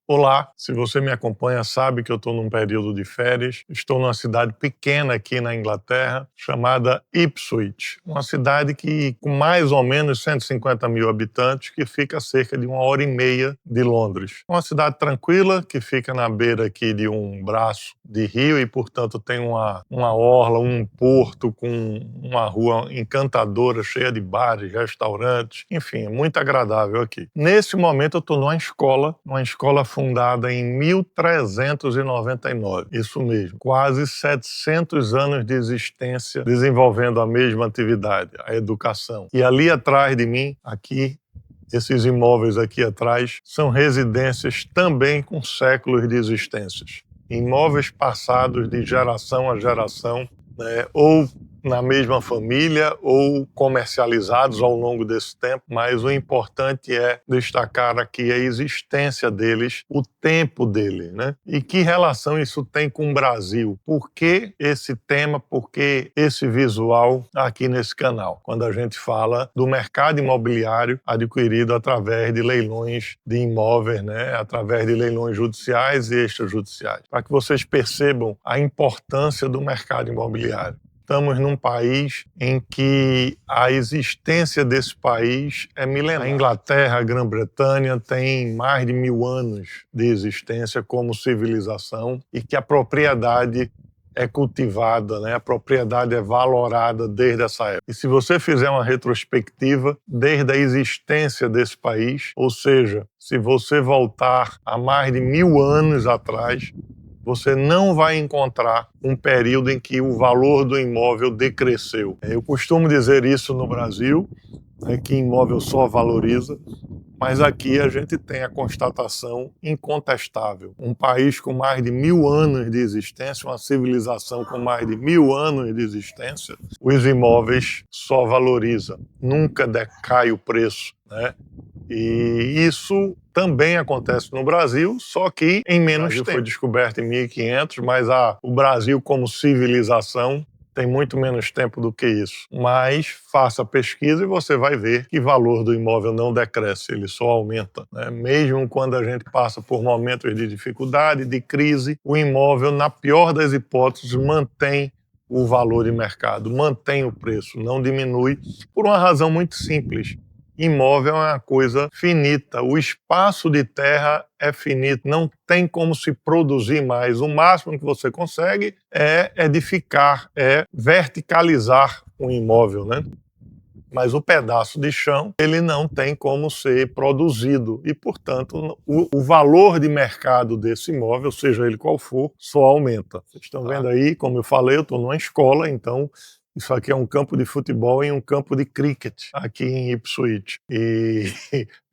Olá, se você me acompanha sabe que eu estou num período de férias. Estou numa cidade pequena aqui na Inglaterra, chamada Ipswich. Uma cidade com mais ou menos 150 mil habitantes, que fica a cerca de 1h30 de Londres. Uma cidade tranquila, que fica na beira aqui de um braço de rio e, portanto, tem uma orla, um porto com uma rua encantadora, cheia de bares, restaurantes, enfim, é muito agradável aqui. Nesse momento eu estou numa escola fundada em 1399, isso mesmo, quase 700 anos de existência desenvolvendo a mesma atividade, a educação. E ali atrás de mim, aqui, esses imóveis aqui atrás, são residências também com séculos de existências. Imóveis passados de geração a geração, né, ou na mesma família ou comercializados ao longo desse tempo, mas o importante é destacar aqui a existência deles, o tempo dele, né? E que relação isso tem com o Brasil? Por que esse tema, por que esse visual aqui nesse canal? Quando a gente fala do mercado imobiliário adquirido através de leilões de imóveis, né? Através de leilões judiciais e extrajudiciais, para que vocês percebam a importância do mercado imobiliário. Estamos num país em que a existência desse país é milenar. A Inglaterra, a Grã-Bretanha tem mais de 1000 anos de existência como civilização e que a propriedade é cultivada, né? A propriedade é valorada desde essa época. E se você fizer uma retrospectiva desde a existência desse país, ou seja, se você voltar a mais de 1000 anos atrás, você não vai encontrar um período em que o valor do imóvel decresceu. Eu costumo dizer isso no Brasil, que imóvel só valoriza, mas aqui a gente tem a constatação incontestável. Um país com mais de 1000 anos de existência, uma civilização com mais de 1000 anos de existência, os imóveis só valorizam, nunca decai o preço, né? E isso também acontece no Brasil, só que em menos tempo. Foi descoberto em 1500, mas o Brasil como civilização tem muito menos tempo do que isso. Mas faça a pesquisa e você vai ver que o valor do imóvel não decresce, ele só aumenta, né? Mesmo quando a gente passa por momentos de dificuldade, de crise, o imóvel, na pior das hipóteses, mantém o valor de mercado, mantém o preço, não diminui, por uma razão muito simples. Imóvel é uma coisa finita, o espaço de terra é finito, não tem como se produzir mais. O máximo que você consegue é edificar, é verticalizar um imóvel, né? Mas o pedaço de chão, ele não tem como ser produzido e, portanto, o valor de mercado desse imóvel, seja ele qual for, só aumenta. Vocês estão vendo aí, como eu falei, eu estou numa escola, então isso aqui é um campo de futebol e um campo de cricket aqui em Ipswich. E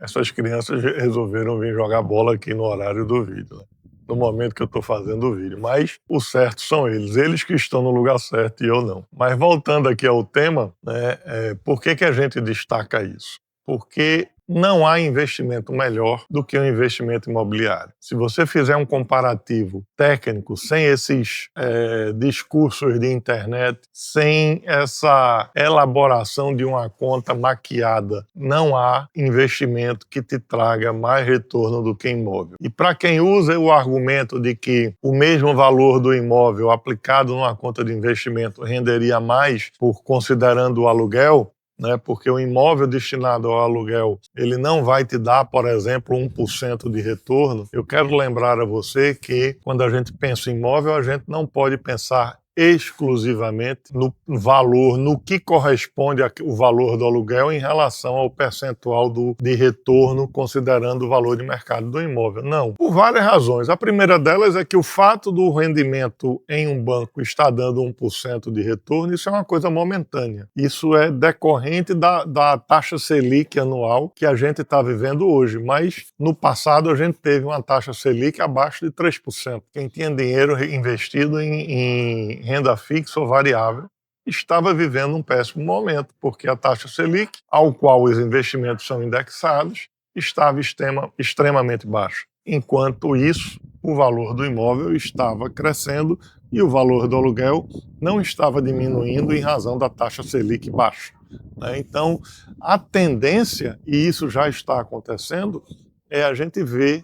essas crianças resolveram vir jogar bola aqui no horário do vídeo, né? No momento que eu estou fazendo o vídeo. Mas o certo são eles que estão no lugar certo e eu não. Mas voltando aqui ao tema, né, por que a gente destaca isso? Porque não há investimento melhor do que o investimento imobiliário. Se você fizer um comparativo técnico, sem esses discursos de internet, sem essa elaboração de uma conta maquiada, não há investimento que te traga mais retorno do que imóvel. E para quem usa o argumento de que o mesmo valor do imóvel aplicado numa conta de investimento renderia mais por considerando o aluguel, né, porque o imóvel destinado ao aluguel, ele não vai te dar, por exemplo, 1% de retorno. Eu quero lembrar a você que quando a gente pensa em imóvel, a gente não pode pensar exclusivamente no valor, no que corresponde ao valor do aluguel em relação ao percentual de retorno, considerando o valor de mercado do imóvel. Não, por várias razões. A primeira delas é que o fato do rendimento em um banco estar dando 1% de retorno, isso é uma coisa momentânea. Isso é decorrente da taxa Selic anual que a gente está vivendo hoje, mas no passado a gente teve uma taxa Selic abaixo de 3%. Quem tinha dinheiro investido em renda fixa ou variável estava vivendo um péssimo momento, porque a taxa Selic, ao qual os investimentos são indexados, estava extremamente baixa. Enquanto isso, o valor do imóvel estava crescendo e o valor do aluguel não estava diminuindo em razão da taxa Selic baixa. Então, a tendência, e isso já está acontecendo, é a gente ver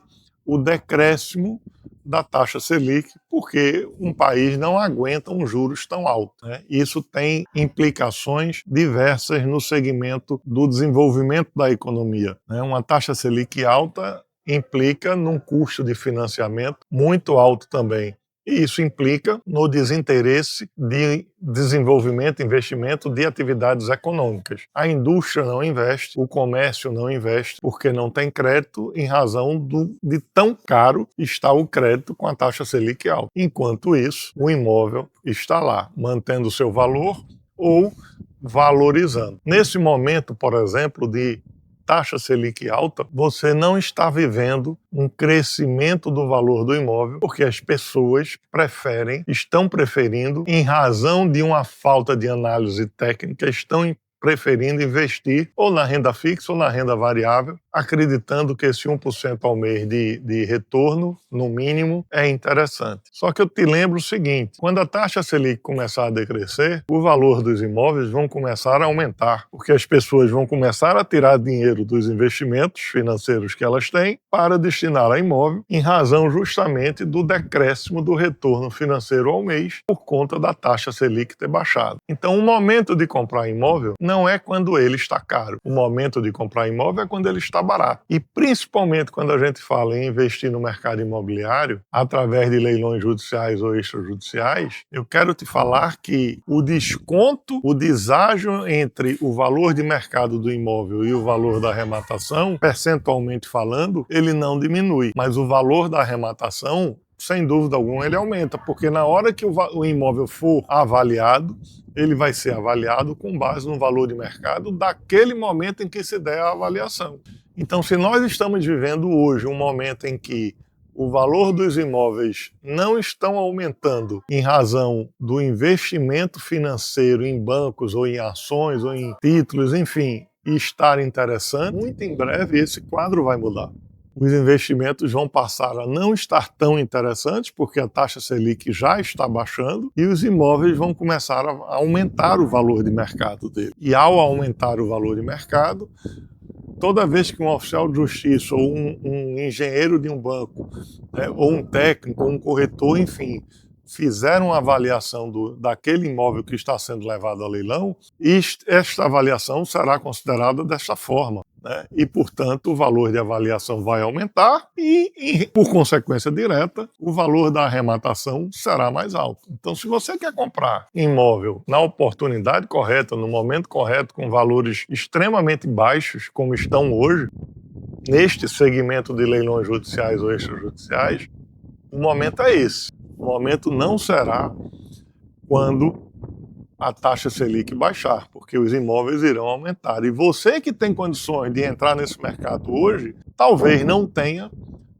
o decréscimo da taxa Selic, porque um país não aguenta um juros tão alto, né? Isso tem implicações diversas no segmento do desenvolvimento da economia, né? Uma taxa Selic alta implica num custo de financiamento muito alto também. E isso implica no desinteresse de desenvolvimento, investimento de atividades econômicas. A indústria não investe, o comércio não investe, porque não tem crédito em razão de tão caro está o crédito com a taxa Selic alta. Enquanto isso, o imóvel está lá, mantendo seu valor ou valorizando. Nesse momento, por exemplo, de taxa Selic alta, você não está vivendo um crescimento do valor do imóvel, porque as pessoas estão preferindo, em razão de uma falta de análise técnica, estão preferindo investir ou na renda fixa ou na renda variável, acreditando que esse 1% ao mês de retorno, no mínimo, é interessante. Só que eu te lembro o seguinte, quando a taxa Selic começar a decrescer, o valor dos imóveis vão começar a aumentar, porque as pessoas vão começar a tirar dinheiro dos investimentos financeiros que elas têm para destinar a imóvel, em razão justamente do decréscimo do retorno financeiro ao mês, por conta da taxa Selic ter baixado. Então, o momento de comprar imóvel não é quando ele está caro. O momento de comprar imóvel é quando ele está barato. E principalmente quando a gente fala em investir no mercado imobiliário, através de leilões judiciais ou extrajudiciais, eu quero te falar que o desconto, o deságio entre o valor de mercado do imóvel e o valor da arrematação, percentualmente falando, ele não diminui. Mas o valor da arrematação, sem dúvida alguma, ele aumenta, porque na hora que o imóvel for avaliado, ele vai ser avaliado com base no valor de mercado daquele momento em que se der a avaliação. Então, se nós estamos vivendo hoje um momento em que o valor dos imóveis não estão aumentando em razão do investimento financeiro em bancos ou em ações ou em títulos, enfim, e estar interessante, muito em breve esse quadro vai mudar. Os investimentos vão passar a não estar tão interessantes, porque a taxa Selic já está baixando, e os imóveis vão começar a aumentar o valor de mercado dele. E ao aumentar o valor de mercado, toda vez que um oficial de justiça ou um engenheiro de um banco, né, ou um técnico, ou um corretor, enfim, fizeram uma avaliação daquele imóvel que está sendo levado a leilão, e esta avaliação será considerada desta forma, né? E, portanto, o valor de avaliação vai aumentar e, por consequência direta, o valor da arrematação será mais alto. Então, se você quer comprar imóvel na oportunidade correta, no momento correto, com valores extremamente baixos, como estão hoje, neste segmento de leilões judiciais ou extrajudiciais, o momento é esse. O momento não será quando a taxa Selic baixar, porque os imóveis irão aumentar. E você que tem condições de entrar nesse mercado hoje, talvez não tenha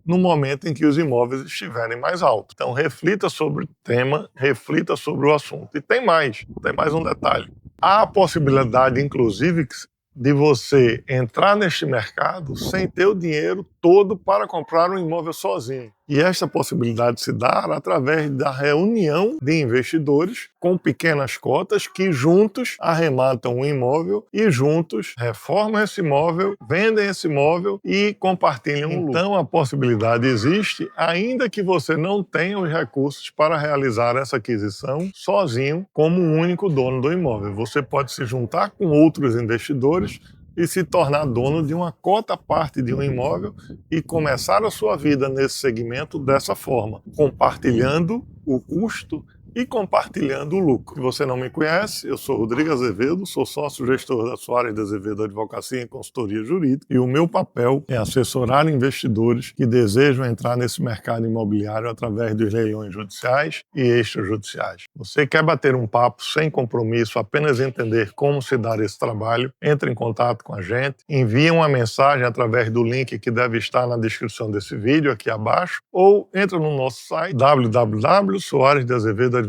no momento em que os imóveis estiverem mais altos. Então reflita sobre o tema, reflita sobre o assunto. E tem mais um detalhe. Há a possibilidade, inclusive, de você entrar neste mercado sem ter o dinheiro todo para comprar um imóvel sozinho. E esta possibilidade se dá através da reunião de investidores com pequenas cotas que juntos arrematam um imóvel e juntos reformam esse imóvel, vendem esse imóvel e compartilham o lucro. Então a possibilidade existe, ainda que você não tenha os recursos para realizar essa aquisição sozinho como um único dono do imóvel. Você pode se juntar com outros investidores e se tornar dono de uma cota parte de um imóvel e começar a sua vida nesse segmento dessa forma, compartilhando o custo e compartilhando o lucro. Se você não me conhece, eu sou Rodrigo Azevedo, sou sócio-gestor da Soares de Azevedo Advocacia e Consultoria Jurídica e o meu papel é assessorar investidores que desejam entrar nesse mercado imobiliário através dos leilões judiciais e extrajudiciais. Você quer bater um papo sem compromisso, apenas entender como se dar esse trabalho, entre em contato com a gente, envie uma mensagem através do link que deve estar na descrição desse vídeo aqui abaixo ou entra no nosso site www.soaresdeazevedoadvocacia.com.br.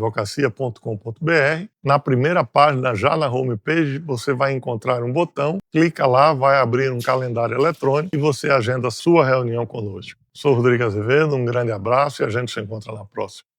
Na primeira página, já na homepage, você vai encontrar um botão, clica lá, vai abrir um calendário eletrônico e você agenda a sua reunião conosco. Sou Rodrigo Azevedo, um grande abraço e a gente se encontra na próxima.